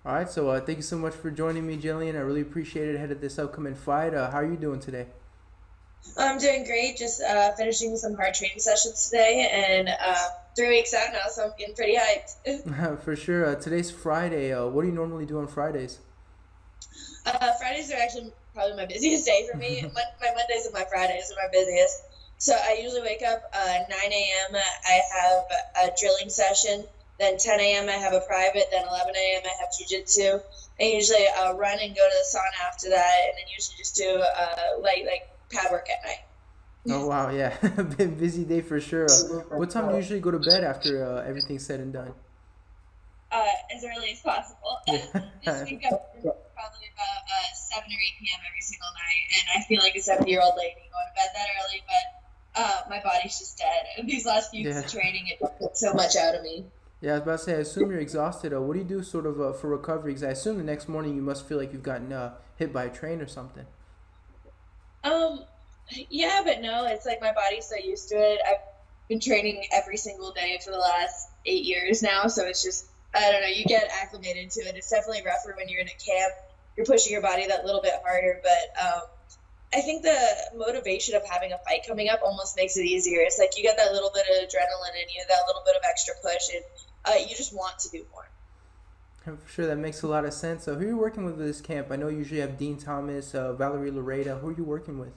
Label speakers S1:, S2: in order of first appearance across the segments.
S1: All right, so thank you so much for joining me, Jillian. I really appreciate it ahead of this upcoming fight. How are you doing today?
S2: I'm doing great. Just finishing some hard training sessions today, and 3 weeks out now, so I'm getting pretty hyped.
S1: For sure. Today's Friday. What do you normally do on Fridays?
S2: Fridays are actually probably my busiest day for me. My Mondays and my Fridays are my busiest. So I usually wake up 9 a.m. I have a drilling session. Then 10 a.m. I have a private. Then 11 a.m. I have jujitsu. I usually run and go to the sauna after that, and then usually just do like pad work at night.
S1: Oh wow, yeah, been busy day for sure. What time do you usually go to bed after everything's said and done?
S2: As early as possible. Just
S1: Yeah.
S2: wake up probably about 7 or 8 p.m. every single night, and I feel like a 70-year-old lady going to bed that early, but my body's just dead. And these last few weeks
S1: Yeah.
S2: of training, it took so much out of me.
S1: Yeah, I was about to say, I assume you're exhausted. What do you do sort of for recovery? Because I assume the next morning you must feel like you've gotten hit by a train or something.
S2: Um, yeah, but no, it's like my body's so used to it. I've been training every single day for the last 8 years now, so it's just, I don't know, you get acclimated to it. It's definitely rougher when you're in a camp. You're pushing your body that little bit harder, but I think the motivation of having a fight coming up almost makes it easier. It's like you get that little bit of adrenaline in you, that little bit of extra push, and you just want to do more.
S1: For sure, that makes a lot of sense. So, who are you working with this camp? I know you usually have Dean Thomas, Valerie Lareda. Who are you working with?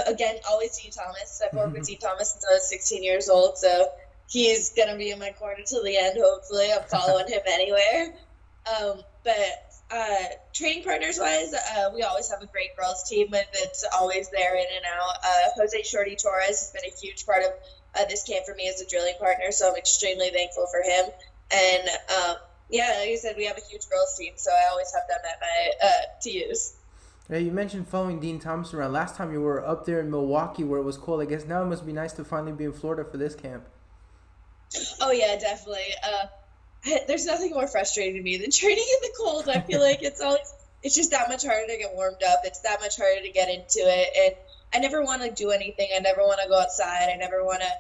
S2: Again, always Dean Thomas. I've worked with Dean Thomas since I was 16 years old, so he's gonna be in my corner till the end. Hopefully, I'm following him anywhere. But training partners wise, we always have a great girls team that's always there in and out. Jose Shorty Torres has been a huge part of this camp for me as a drilling partner, so I'm extremely thankful for him. And yeah, like I said, we have a huge girls team, so I always have them at my to use.
S1: Yeah, you mentioned following Dean Thomas around. Last time you were up there in Milwaukee where it was cold. I guess now it must be nice to finally be in Florida for this camp.
S2: Oh yeah, definitely. There's nothing more frustrating to me than training in the cold. I feel like it's just that much harder to get warmed up. It's that much harder to get into it. And I never want to do anything. I never want to go outside. I never want to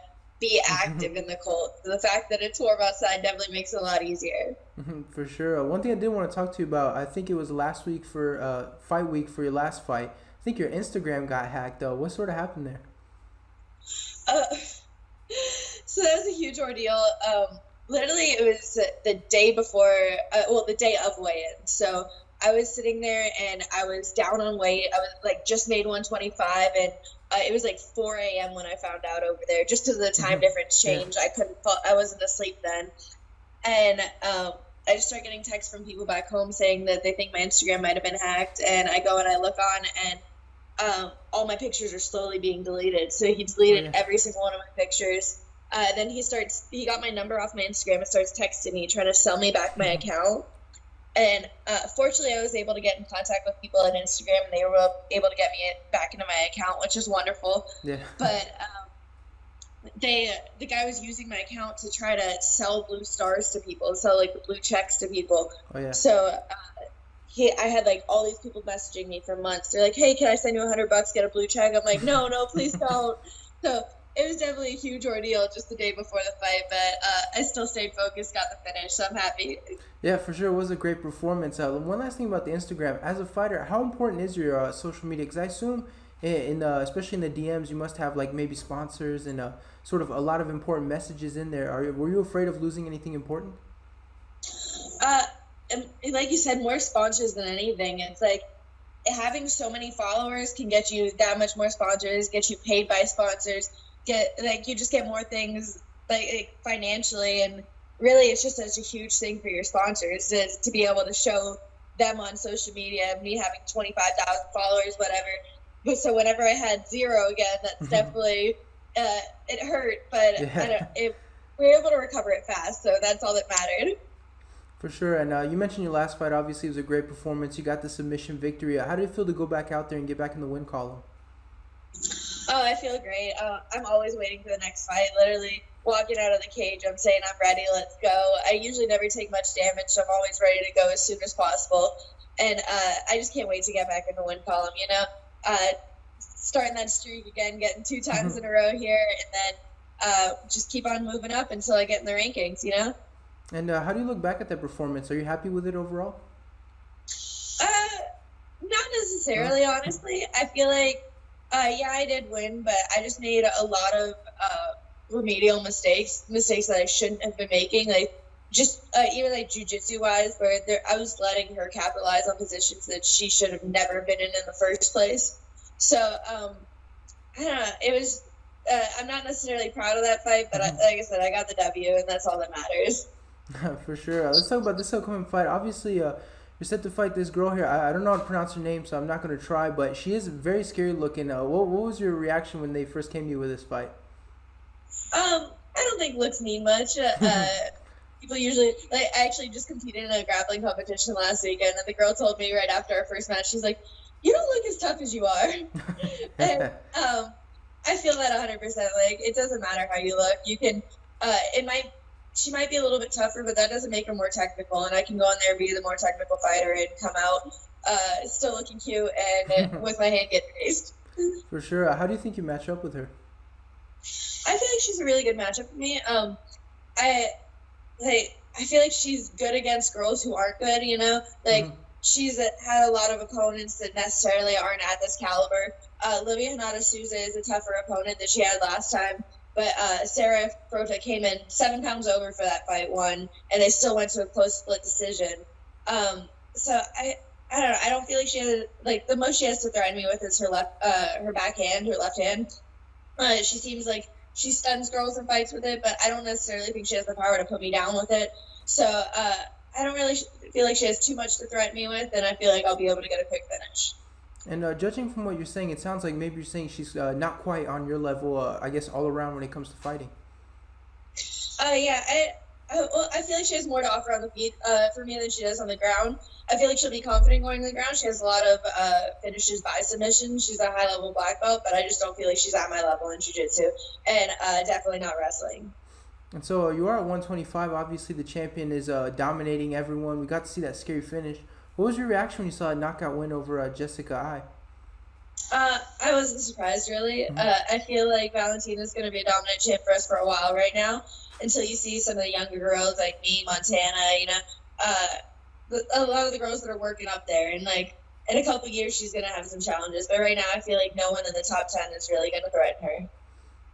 S2: be active in the cold. So the fact that it's warm outside definitely makes it a lot easier.
S1: For sure. One thing I did want to talk to you about, I think it was last week for fight week for your last fight. I think your Instagram got hacked though. What sort of happened there?
S2: Uh, so that was a huge ordeal. Literally, it was the day before, the day of weigh-in. So I was sitting there and I was down on weight. I was like just made 125, and it was like 4 a.m. when I found out over there. Just because of the time difference
S1: Yeah.
S2: change, I wasn't asleep then, and I just start getting texts from people back home saying that they think my Instagram might have been hacked, and I go and I look on, and all my pictures are slowly being deleted. So he
S1: Oh
S2: deleted
S1: yeah.
S2: every single one of my pictures. Then he got my number off my Instagram and starts texting me, trying to sell me back my account. And fortunately, I was able to get in contact with people on Instagram, and they were able to get me back into my account, which is wonderful.
S1: Yeah.
S2: But the guy was using my account to try to sell blue stars to people, sell like blue checks to people.
S1: Oh yeah.
S2: So I had like all these people messaging me for months. They're like, "Hey, can I send you $100, get a blue check?" I'm like, "No, no, please don't." So it was definitely a huge ordeal just the day before the fight, but I still stayed focused, got the finish, so I'm happy.
S1: Yeah, for sure. It was a great performance. One last thing about the Instagram. As a fighter, how important is your social media? Because I assume, especially in the DMs, you must have like maybe sponsors and sort of a lot of important messages in there. Were you afraid of losing anything important?
S2: Uh, and like you said, more sponsors than anything. It's like having so many followers can get you that much more sponsors, get you paid by sponsors, you just get more things like financially, and really it's just such a huge thing for your sponsors to be able to show them on social media, me having 25,000 followers, whatever. But so whenever I had zero again, that's definitely it hurt, but
S1: Yeah.
S2: we were able to recover it fast, so that's all that mattered.
S1: For sure. And you mentioned your last fight. Obviously, it was a great performance. You got the submission victory. How did it feel to go back out there and get back in the win column?
S2: Oh, I feel great. I'm always waiting for the next fight. Literally walking out of the cage, I'm saying I'm ready. Let's go. I usually never take much damage, so I'm always ready to go as soon as possible. And I just can't wait to get back in the win column. Starting that streak again, getting 2 times in a row here, and then just keep on moving up until I get in the rankings.
S1: And how do you look back at that performance? Are you happy with it overall?
S2: Uh, Not necessarily, honestly. I feel like, yeah, I did win, but I just made a lot of remedial mistakes that I shouldn't have been making. Like, just even like jujitsu wise, where I was letting her capitalize on positions that she should have never been in the first place. So, I don't know. It was. I'm not necessarily proud of that fight, but like I said, I got the W, and that's all that matters.
S1: For sure. Let's talk about this upcoming fight. Obviously, you're set to fight this girl here. I don't know how to pronounce her name, so I'm not going to try, but she is very scary looking. What was your reaction when they first came to you with this fight?
S2: I don't think looks mean much. People usually like. I actually just competed in a grappling competition last weekend, and the girl told me right after our first match, she's like, "You don't look as tough as you are." And I feel that 100%. Like, it doesn't matter how you look. You can. She might be a little bit tougher, but that doesn't make her more technical. And I can go in there and be the more technical fighter and come out still looking cute and with my hand getting raised.
S1: For sure. How do you think you match up with her?
S2: I feel like she's a really good matchup for me. I feel like she's good against girls who aren't good. You know, like she's had a lot of opponents that necessarily aren't at this caliber. Livia Hanada Souza is a tougher opponent that she had last time. But Sarah Frota came in 7 pounds over for that fight, won, and they still went to a close split decision. So I don't know. I don't feel like she has, like, the most she has to threaten me with is her backhand, her left hand. She seems like she stuns girls in fights with it, but I don't necessarily think she has the power to put me down with it. So I don't really feel like she has too much to threaten me with, and I feel like I'll be able to get a quick finish.
S1: And judging from what you're saying, it sounds like maybe you're saying she's not quite on your level, I guess, all around when it comes to fighting.
S2: Yeah, I feel like she has more to offer on the feet for me than she does on the ground. I feel like she'll be confident going to the ground. She has a lot of finishes by submission. She's a high-level black belt, but I just don't feel like she's at my level in jiu-jitsu, and definitely not wrestling.
S1: And so you are at 125. Obviously, the champion is dominating everyone. We got to see that scary finish. What was your reaction when you saw a knockout win over Jessica Ai?
S2: I wasn't surprised, really. I feel like Valentina's going to be a dominant champ for us for a while right now, until you see some of the younger girls like me, Montana, you know, a lot of the girls that are working up there. And, like, in a couple years, she's going to have some challenges. But right now, I feel like no one in the top 10 is really going to threaten her.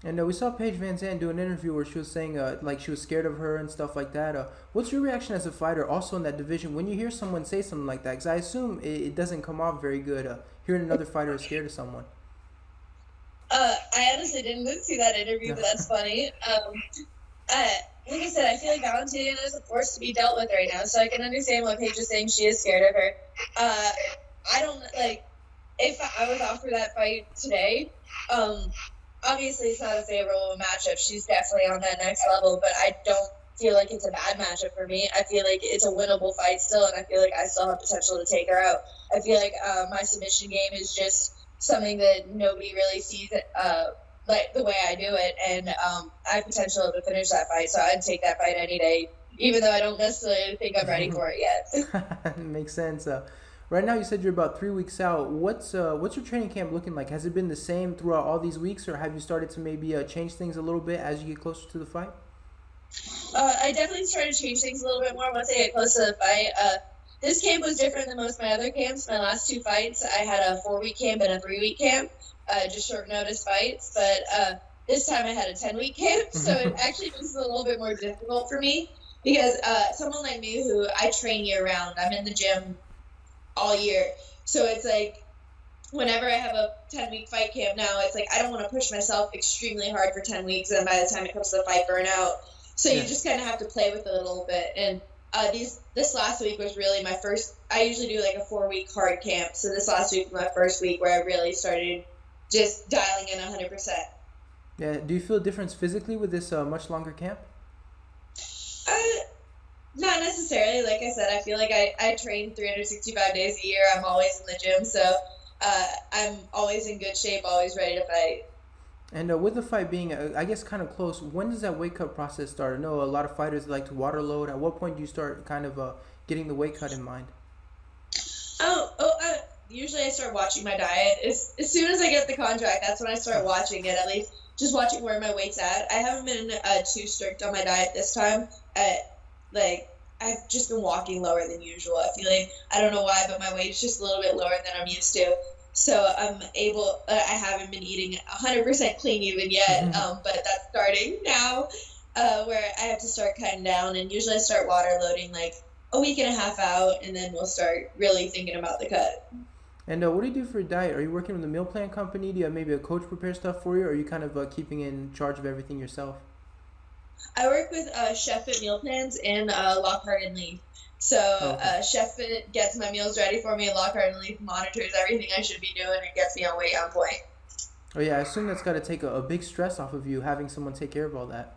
S1: And we saw Paige Van Zandt do an interview where she was saying like she was scared of her and stuff like that. What's your reaction as a fighter also in that division when you hear someone say something like that? Because I assume it doesn't come off very good hearing another fighter is scared of someone.
S2: I honestly didn't see that interview, but that's funny. Like I said, I feel like Valentina is a force to be dealt with right now, so I can understand what Paige is saying. She is scared of her. I don't, like, if I was offered that fight today, obviously it's not a favorable matchup. She's definitely on that next level, but I don't feel like it's a bad matchup for me. I feel like it's a winnable fight still, and I feel like I still have potential to take her out. I feel like my submission game is just something that nobody really sees like the way I do it, and I have potential to finish that fight, so I'd take that fight any day, even though I don't necessarily think I'm ready for it yet.
S1: Makes sense. Right now, you said you're about 3 weeks out. What's your training camp looking like? Has it been the same throughout all these weeks, or have you started to maybe change things a little bit as you get closer to the fight?
S2: I definitely started to change things a little bit more once I get close to the fight. This camp was different than most of my other camps. My last 2 fights, I had a 4-week camp and a 3-week camp, just short notice fights. But this time I had a 10-week camp, so it actually was a little bit more difficult for me because someone like me who I train year round, I'm in the gym all year. So it's like whenever I have a 10-week fight camp now, it's like I don't want to push myself extremely hard for 10 weeks, and by the time it comes to the fight, burn out. So you just kind of have to play with it a little bit. And this last week was really my first. I usually do like a 4-week hard camp. So this last week was my first week where I really started just dialing in 100%.
S1: Yeah. Do you feel a difference physically with this much longer camp?
S2: Not necessarily. Like I said, I feel like I train 365 days a year. I'm always in the gym, so I'm always in good shape, always ready to fight.
S1: And with the fight being, I guess, kind of close, when does that weight cut process start? I know a lot of fighters like to water load. At what point do you start kind of getting the weight cut in mind?
S2: Usually I start watching my diet. As soon as I get the contract, that's when I start watching it, at least just watching where my weight's at. I haven't been too strict on my diet this time. like I've just been walking lower than usual. I feel like I don't know why, but my weight's just a little bit lower than I'm used to. So I'm able. I haven't been eating 100% clean even yet, but that's starting now, where I have to start cutting down. And usually I start water loading like a week and a half out, and then we'll start really thinking about the cut.
S1: And what do you do for your diet? Are you working with a meal plan company? Do you have maybe a coach prepare stuff for you, or are you kind of keeping in charge of everything yourself?
S2: I work with Chef Fit Meal Plans and Lockhart and Leaf. So
S1: Okay.
S2: Chef Fit gets my meals ready for me, and Lockhart and Leaf monitors everything I should be doing and gets me on weight on point.
S1: Oh yeah, I assume that's got to take a big stress off of you having someone take care of all that.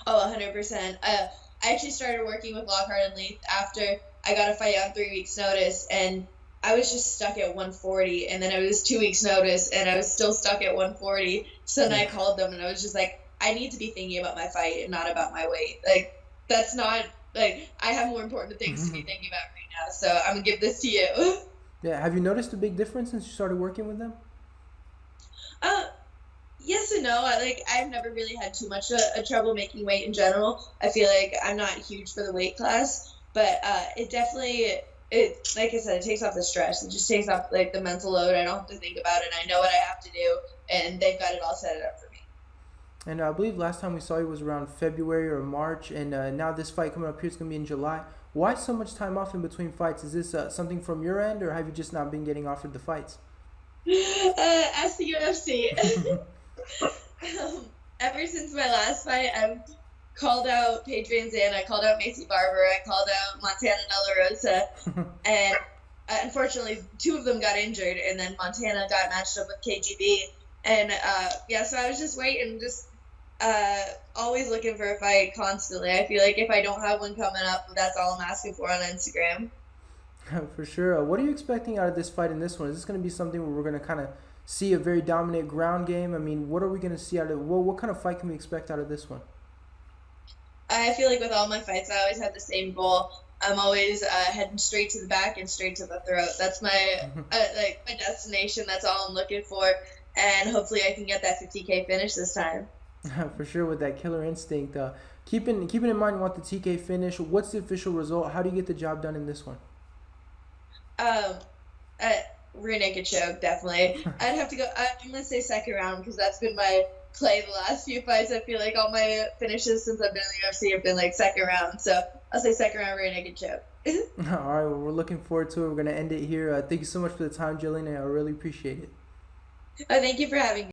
S2: Oh, 100%. I actually started working with Lockhart and Leaf after I got a fight on 3 weeks' notice, and I was just stuck at 140, and then it was 2 weeks' notice, and I was still stuck at 140. So then I called them, and I was just like, I need to be thinking about my fight and not about my weight. Like, that's not, like, I have more important things to be thinking about right now, so I'm going to give this to you.
S1: Yeah, have you noticed a big difference since you started working with them?
S2: Uh, yes and no. I've never really had too much a trouble making weight in general. I feel like I'm not huge for the weight class, but it definitely like I said, it takes off the stress. It just takes off like the mental load. I don't have to think about it. I know what I have to do, and they've got it all set up for me.
S1: And I believe last time we saw you was around February or March, and now this fight coming up here is going to be in July. Why so much time off in between fights? Is this something from your end, or have you just not been getting offered the fights?
S2: Ask the UFC. Ever since my last fight, I've called out Paige Van Zandt, I called out Macy Barber, I called out Montana De La Rosa, and unfortunately, two of them got injured, and then Montana got matched up with KGB, and so I was just waiting, just always looking for a fight constantly. I feel like if I don't have one coming up, that's all I'm asking for on Instagram.
S1: For sure. What are you expecting out of this fight in this one? Is this going to be something where we're going to kind of see a very dominant ground game? I mean, what are we going to see out of what kind of fight can we expect out of this one?
S2: I feel like with all my fights, I always have the same goal. I'm always heading straight to the back and straight to the throat. That's my my destination. That's all I'm looking for, and hopefully I can get that 50K finish this time.
S1: For sure, with that killer instinct. Keeping in mind you want the TK finish. What's the official result? How do you get the job done in this one?
S2: Um, Rear naked choke, definitely. I'd have to go. I'm gonna say second round because that's been my play the last few fights. I feel like all my finishes since I've been in the UFC have been like second round. So I'll say second round rear naked choke.
S1: All right, well, we're looking forward to it. We're gonna end it here. Thank you so much for the time, Gillian, and I really appreciate it.
S2: Oh, thank you for having me.